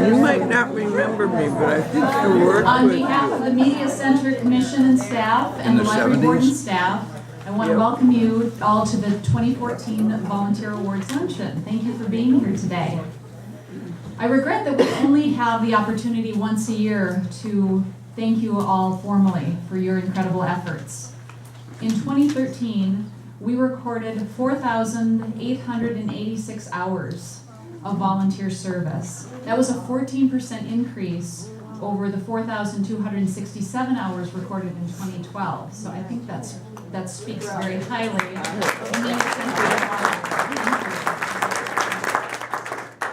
You might not remember me, but I think I worked On with behalf you. of the Media Center Commission and staff and the the Library Board and 70s? staff, I want to Yep. welcome you all to the 2014 Volunteer Awards Luncheon. Thank you for being here today. I regret that we only have the opportunity once a year to thank you all formally for your incredible efforts. In 2013, we recorded 4,886 hours of volunteer service. That was a 14% increase over the 4,267 hours recorded in 2012. So I think that speaks very highly of the Media Center.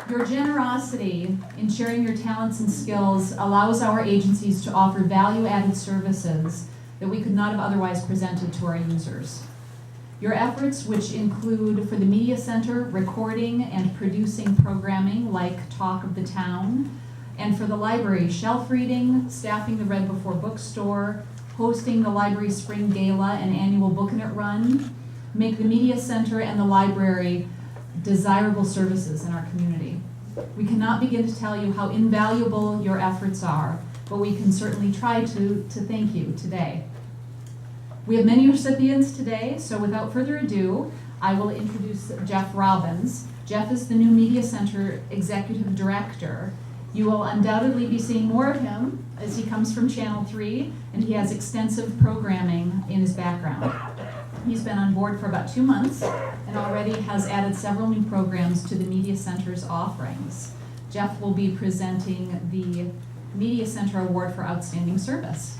Your generosity in sharing your talents and skills allows our agencies to offer value-added services that we could not have otherwise presented to our users. Your efforts, which include for the Media Center recording and producing programming like Talk of the Town, and for the library shelf reading, staffing the Read Before bookstore, hosting the library spring gala and annual Book in It run, make the Media Center and the library desirable services in our community. We cannot begin to tell you how invaluable your efforts are, but we can certainly try to thank you today. We have many recipients today, so without further ado, I will introduce Jeff Robbins. Jeff is the new Media Center Executive Director. You will undoubtedly be seeing more of him as he comes from Channel 3, and he has extensive programming in his background. He's been on board for about 2 months and already has added several new programs to the Media Center's offerings. Jeff will be presenting the Media Center Award for Outstanding Service.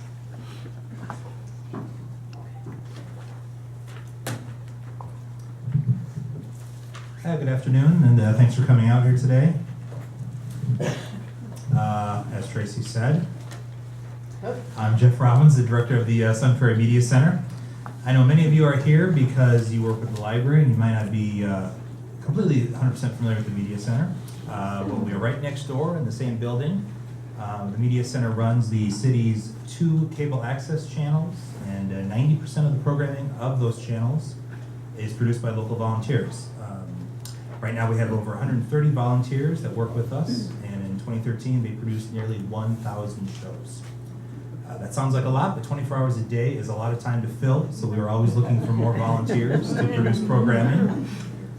Hi, good afternoon, and thanks for coming out here today. As Tracy said, I'm Jeff Robbins, the director of the Sun Prairie Media Center. I know many of you are here because you work with the library and you might not be completely 100% familiar with the Media Center. But we are right next door in the same building. The Media Center runs the city's 2 cable access channels, and 90% of the programming of those channels is produced by local volunteers. Right now we have over 130 volunteers that work with us, and in 2013 they produced nearly 1,000 shows. That sounds like a lot, but 24 hours a day is a lot of time to fill, so we are always looking for more volunteers to produce programming.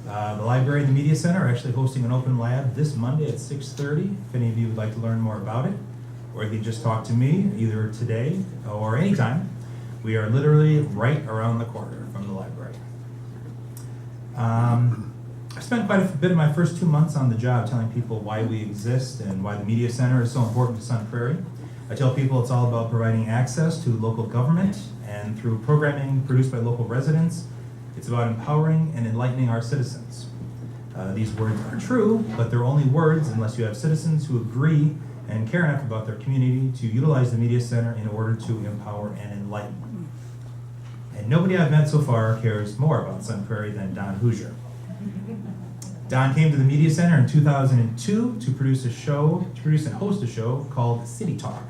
The library and the Media Center are actually hosting an open lab this Monday at 6:30, if any of you would like to learn more about it, or you can just talk to me either today or anytime. We are literally right around the corner from the library. I spent quite a bit of my first 2 months on the job telling people why we exist and why the Media Center is so important to Sun Prairie. I tell people it's all about providing access to local government, and through programming produced by local residents, it's about empowering and enlightening our citizens. These words are true, but they're only words unless you have citizens who agree and care enough about their community to utilize the Media Center in order to empower and enlighten. And nobody I've met so far cares more about Sun Prairie than Don Hooser. Don came to the Media Center in 2002 to produce and host a show called City Talk.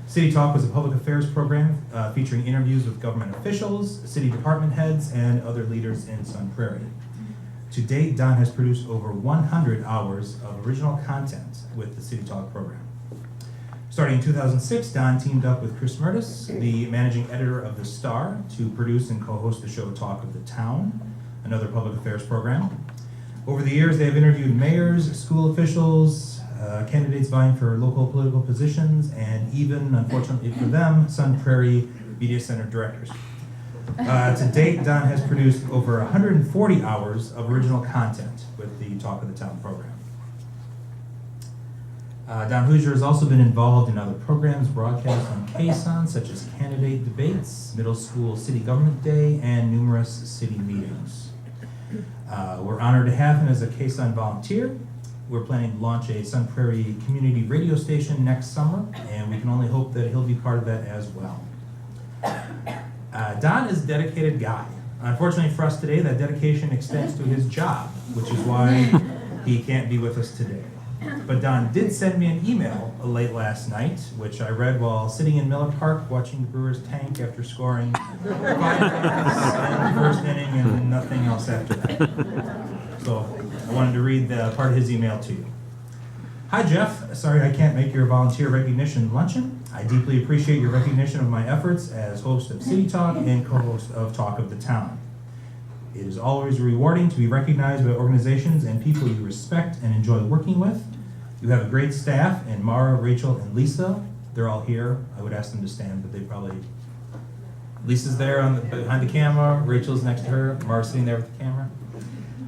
City Talk was a public affairs program featuring interviews with government officials, city department heads, and other leaders in Sun Prairie. To date, Don has produced over 100 hours of original content with the City Talk program. Starting in 2006, Don teamed up with Chris Murtis, the managing editor of The Star, to produce and co-host the show Talk of the Town, another public affairs program. Over the years, they have interviewed mayors, school officials, candidates vying for local political positions, and even, unfortunately for them, Sun Prairie Media Center directors. To date, Don has produced over 140 hours of original content with the Talk of the Town program. Don Hooser has also been involved in other programs broadcast on KSUN, such as candidate debates, middle school city government day, and numerous city meetings. We're honored to have him as a KSUN volunteer. We're planning to launch a Sun Prairie community radio station next summer, and we can only hope that he'll be part of that as well. Don is a dedicated guy. Unfortunately for us today, that dedication extends to his job, which is why he can't be with us today. But Don did send me an email late last night, which I read while sitting in Miller Park watching the Brewers tank after scoring 5 runs in the first inning and nothing else after that. So I wanted to read the part of his email to you. Hi Jeff, sorry I can't make your volunteer recognition luncheon. I deeply appreciate your recognition of my efforts as host of City Talk and co-host of Talk of the Town. It is always rewarding to be recognized by organizations and people you respect and enjoy working with. You have a great staff, and Mara, Rachel, and Lisa, they're all here. I would ask them to stand, but they probably... Lisa's there behind the camera, Rachel's next to her, Mara's sitting there with the camera.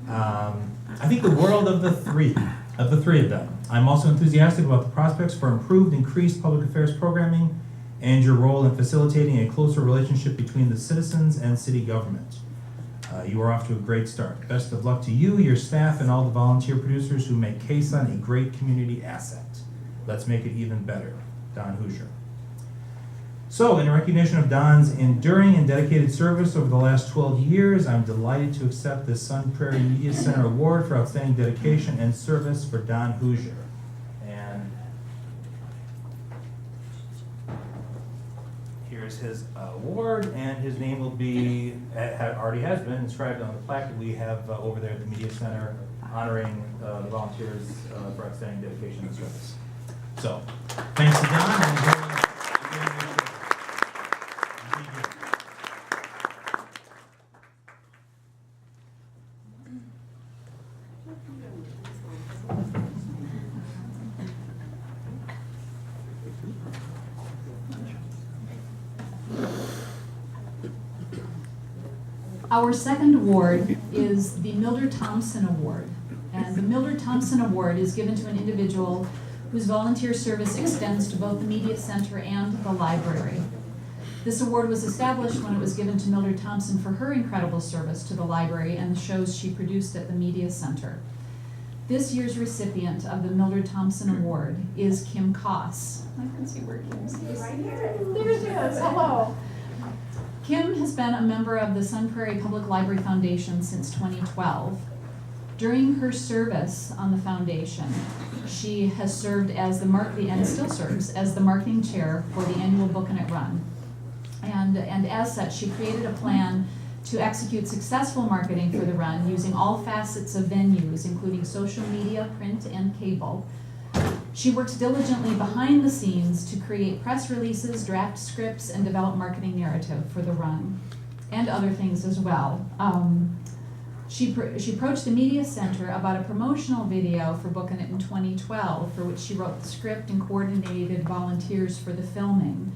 I think the world of the three of them. I'm also enthusiastic about the prospects for increased public affairs programming and your role in facilitating a closer relationship between the citizens and city government. You are off to a great start. Best of luck to you, your staff, and all the volunteer producers who make KSUN a great community asset. Let's make it even better. Don Hooser. So, in recognition of Don's enduring and dedicated service over the last 12 years, I'm delighted to accept the Sun Prairie Media Center Award for Outstanding Dedication and Service for Don Hooser. And here's his award, and his name will be, already has been inscribed on the plaque that we have over there at the Media Center, honoring the volunteers for outstanding dedication and service. So, thanks to Don. And Our second award is the Mildred Thompson Award. And the Mildred Thompson Award is given to an individual whose volunteer service extends to both the Media Center and the library. This award was established when it was given to Mildred Thompson for her incredible service to the library and the shows she produced at the Media Center. This year's recipient of the Mildred Thompson Award is Kim Koss. I can see where Kim's right here. There she is. Hello. Kim has been a member of the Sun Prairie Public Library Foundation since 2012. During her service on the foundation, she has served as and still serves as the marketing chair for the annual Book and It Run. And as such, she created a plan to execute successful marketing for the run using all facets of venues, including social media, print, and cable. She works diligently behind the scenes to create press releases, draft scripts, and develop marketing narrative for the run, and other things as well. She approached the Media Center about a promotional video for Bookin' It in 2012, for which she wrote the script and coordinated volunteers for the filming.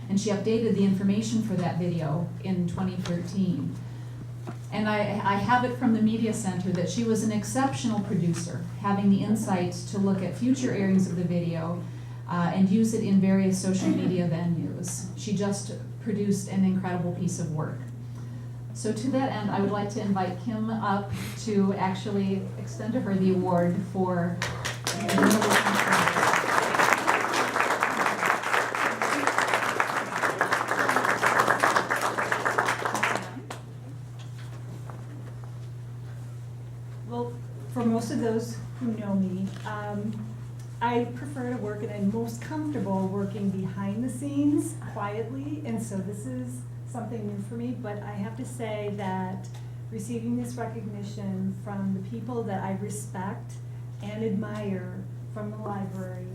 And she updated the information for that video in 2013. And I have it from the Media Center that she was an exceptional producer, having the insight to look at future airings of the video and use it in various social media venues. She just produced an incredible piece of work. So to that end, I would like to invite Kim up to actually extend to her the award for Well, for most of those who know me, I prefer to work and I'm most comfortable working behind the scenes quietly, and so this is something new for me, but I have to say that receiving this recognition from the people that I respect and admire from the library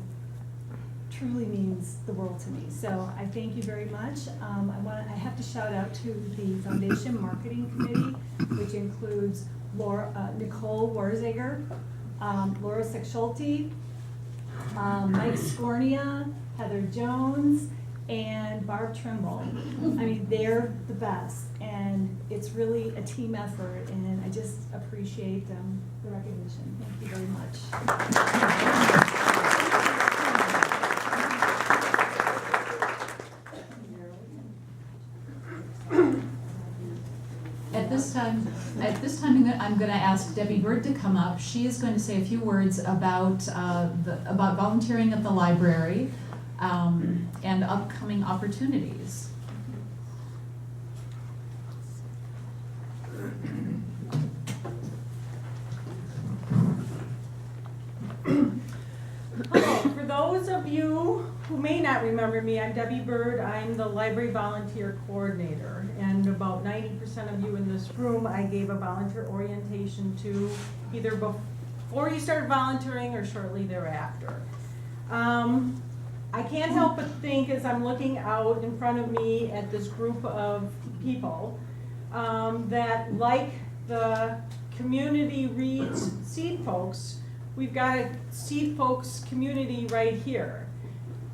truly means the world to me. So I thank you very much. I have to shout out to the Foundation Marketing Committee, which includes Nicole Warzager, Laura Sexulte, Mike Scornia, Heather Jones, and Barb Trimble. I mean, they're the best, and it's really a team effort, and I just appreciate the recognition. Thank you very much. At this time, I'm going to ask Debbie Burt to come up. She is going to say a few words about volunteering at the library and upcoming opportunities. Hello, for those of you who may not remember me, I'm Debbie Burt. I'm the library volunteer coordinator, and about 90% of you in this room I gave a volunteer orientation to either before before you started volunteering or shortly thereafter. I can't help but think as I'm looking out in front of me at this group of people that like the community reads Seed Folks, we've got a Seed Folks community right here.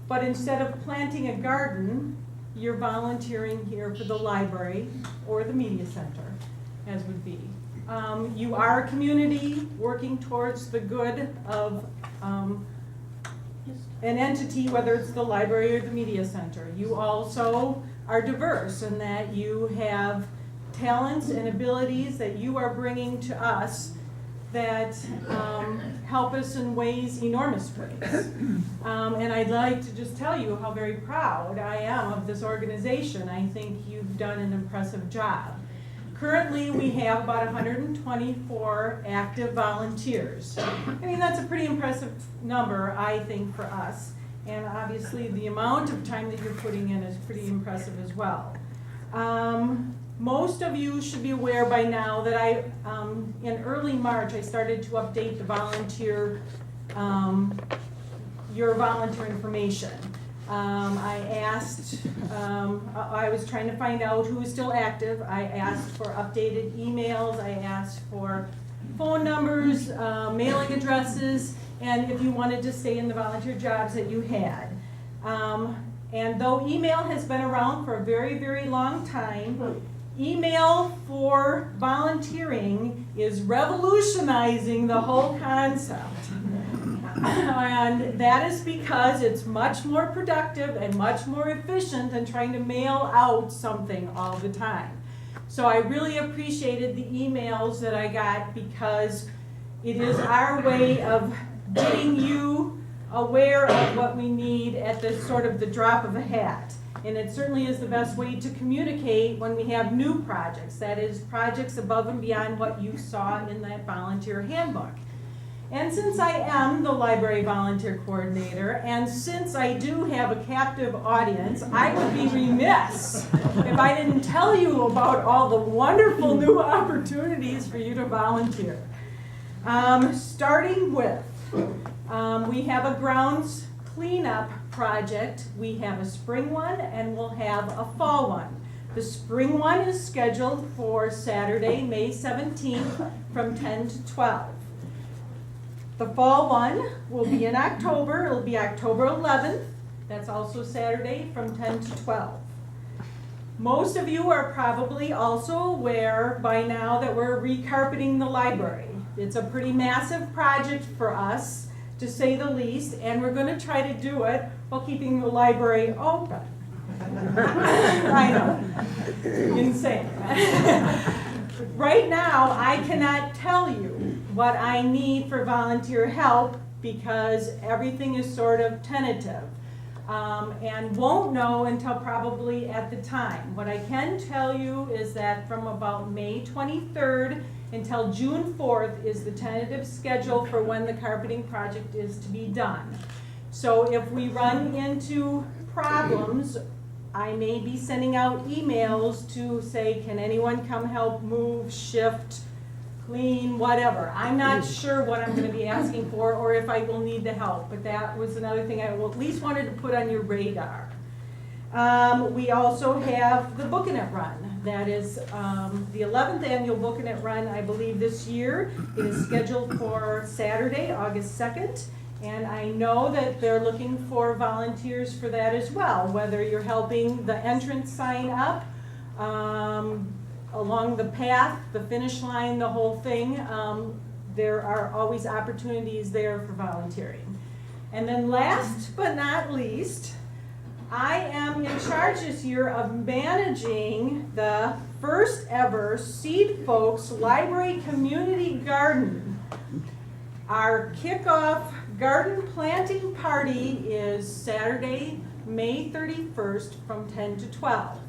But instead of planting a garden, you're volunteering here for the library or the media center, as would be. You are a community working towards the good of an entity, whether it's the library or the media center. You also are diverse in that you have talents and abilities that you are bringing to us that help us in ways, enormous ways. And I'd like to just tell you how very proud I am of this organization. I think you've done an impressive job. Currently, we have about 124 active volunteers. I mean, that's a pretty impressive number, I think, for us. And obviously, the amount of time that you're putting in is pretty impressive as well. Most of you should be aware by now that in early March, I started to update the volunteer, your volunteer information. I was trying to find out who is still active. I asked for updated emails. I asked for phone numbers, mailing addresses, and if you wanted to stay in the volunteer jobs that you had. And though email has been around for a very, very long time, email for volunteering is revolutionizing the whole concept. And that is because it's much more productive and much more efficient than trying to mail out something all the time. So I really appreciated the emails that I got because it is our way of getting you aware of what we need at the sort of the drop of a hat. And it certainly is the best way to communicate when we have new projects, that is projects above and beyond what you saw in that volunteer handbook. And since I am the library volunteer coordinator, and since I do have a captive audience, I would be remiss if I didn't tell you about all the wonderful new opportunities for you to volunteer. Starting with, we have a grounds cleanup project. We have a spring one and we'll have a fall one. The spring one is scheduled for Saturday, May 17th from 10 to 12. The fall one will be in October. It'll be October 11th. That's also Saturday from 10 to 12. Most of you are probably also aware by now that we're recarpeting the library. It's a pretty massive project for us, to say the least, and we're going to try to do it while keeping the library open. I know. Insane. Right now, I cannot tell you what I need for volunteer help because everything is sort of tentative and won't know until probably at the time. What I can tell you is that from about May 23rd until June 4th is the tentative schedule for when the carpeting project is to be done. So if we run into problems, I may be sending out emails to say, can anyone come help move, shift, clean, whatever. I'm not sure what I'm going to be asking for or if I will need the help, but that was another thing I at least wanted to put on your radar. We also have the Bookin' It Run. That is the 11th annual Bookin' It Run, I believe, this year. It is scheduled for Saturday, August 2nd. And I know that they're looking for volunteers for that as well, whether you're helping the entrance sign up, along the path, the finish line, the whole thing. There are always opportunities there for volunteering. And then last but not least, I am in charge this year of managing the first ever Seed Folks Library Community Garden. Our kickoff garden planting party is Saturday, May 31st from 10 to 12.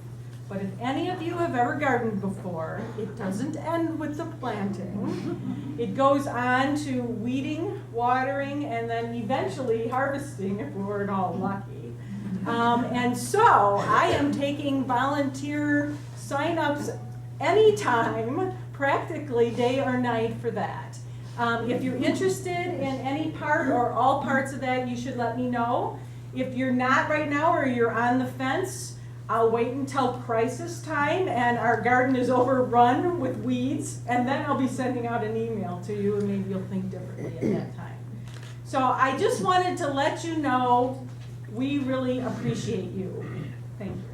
But if any of you have ever gardened before, it doesn't end with the planting. It goes on to weeding, watering, and then eventually harvesting if we're at all lucky. And so I am taking volunteer sign-ups anytime, practically day or night for that. If you're interested in any part or all parts of that, you should let me know. If you're not right now or you're on the fence, I'll wait until crisis time and our garden is overrun with weeds, and then I'll be sending out an email to you and maybe you'll think differently at that time. So I just wanted to let you know we really appreciate you. Thank you.